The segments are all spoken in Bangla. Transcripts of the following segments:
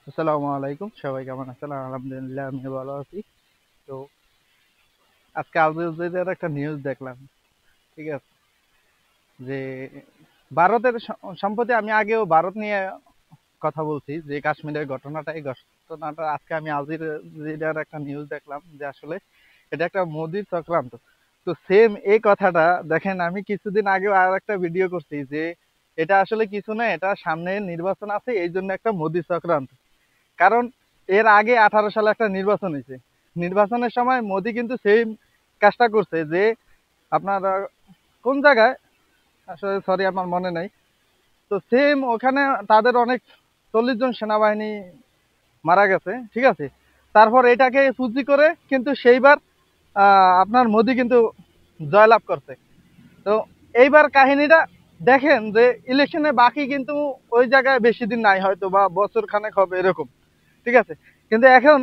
আসসালামু আলাইকুম, সবাই কেমন আছেন? আলহামদুলিল্লাহ আমি ভালো আছি। তো আজকে আল জাজিরার একটা নিউজ দেখলাম, ঠিক আছে? যে ভারতের সম্প্রতি আমি আগেও ভারত নিয়ে কথা বলছি, যে কাশ্মীরের ঘটনাটা, এই ঘটনাটা আজকে আমি আল জাজিরার একটা নিউজ দেখলাম যে আসলে এটা একটা মোদির চক্রান্ত। তো সেম এই কথাটা দেখেন, আমি কিছুদিন আগেও আর একটা ভিডিও করছি যে এটা আসলে কিছু না, এটা সামনে নির্বাচন আছে, এই জন্য একটা মোদি চক্রান্ত। কারণ এর আগে 18 সালে একটা নির্বাচন হয়েছে, নির্বাচনের সময় মোদি কিন্তু সেই কাজটা করছে যে আপনার কোন জায়গায় আসলে সরি আমার মনে নাই। তো সেম ওখানে তাদের অনেক 40 জন সেনাবাহিনী মারা গেছে, ঠিক আছে? তারপর এটাকে পুঁজি করে কিন্তু সেইবার আপনার মোদি কিন্তু জয়লাভ করছে। তো এইবার কাহিনীটা দেখেন যে ইলেকশনে বাকি কিন্তু ওই জায়গায় বেশি দিন নাই, হয়তো বা বছর খানেক হবে এরকম, ঠিক আছে? কিন্তু এখন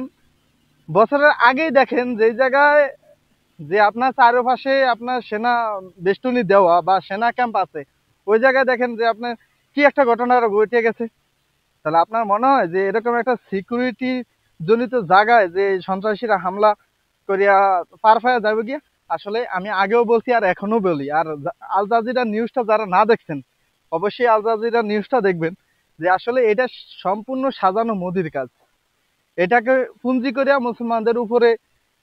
বছরের আগেই দেখেন যে জায়গায় যে আপনার চারপাশে আপনার সেনা বেষ্টনী দেওয়া বা সেনা ক্যাম্প আছে, ওই জায়গায় দেখেন যে আপনার কি একটা ঘটনা ঘটে গেছে। তাহলে আপনার মনে হয় যে এরকম একটা সিকিউরিটি জনিত জায়গায় যে সন্ত্রাসীরা হামলা করিয়া পার পাওয়া যাবে গিয়া? আসলে আমি আগেও বলছি আর এখনো বলি, আর আল জাজিরা নিউজটা যারা না দেখছেন অবশ্যই আল জাজিরা নিউজটা দেখবেন, যে আসলে এটা সম্পূর্ণ সাজানো মোদির কাজ। এটাকে পুঞ্জি করিয়া মুসলমানদের উপরে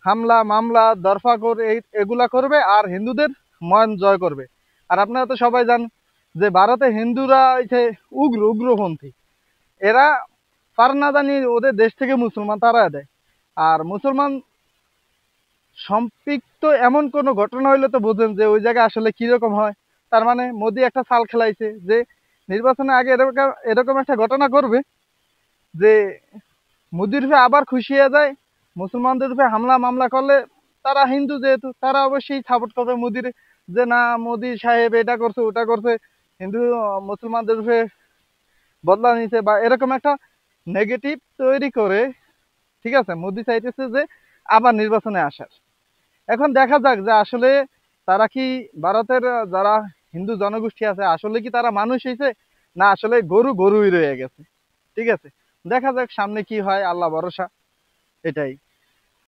হামলা মামলা দরফাকর এগুলা করবে আর হিন্দুদের মন জয় করবে। আর আপনারা তো সবাই জানেন যে ভারতে হিন্দুরা হচ্ছে উগ্রপন্থী। এরা পার না জানি ওদের দেশ থেকে মুসলমান তারা দেয়। আর মুসলমান সম্পৃক্ত এমন কোনো ঘটনা হইলে তো বোঝেন যে ওই জায়গায় আসলে কিরকম হয়। তার মানে মোদি একটা চাল খেলাইছে যে নির্বাচনের আগে এরকম এরকম একটা ঘটনা করবে যে মোদির উপরে আবার খুশি হয়ে যায়। মুসলমানদের উপরে হামলা মামলা করলে তারা হিন্দু যেহেতু তারা অবশ্যই সাপোর্ট করবে মোদির, যে না মোদি সাহেব এটা করছে ওটা করছে, হিন্দু মুসলমানদের উপরে বদলা নিছে বা এরকম একটা নেগেটিভ তৈরি করে, ঠিক আছে? মোদি চাইতেছে যে আবার নির্বাচনে আসার। এখন দেখা যাক যে আসলে তারা কি ভারতের যারা হিন্দু জনগোষ্ঠী আছে আসলে কি তারা মানুষ হয়েছে, না আসলে গরু গরুই রয়ে গেছে, ঠিক আছে? দেখা যাক সামনে কি হয়, আল্লাহ ভরসা, এটাই।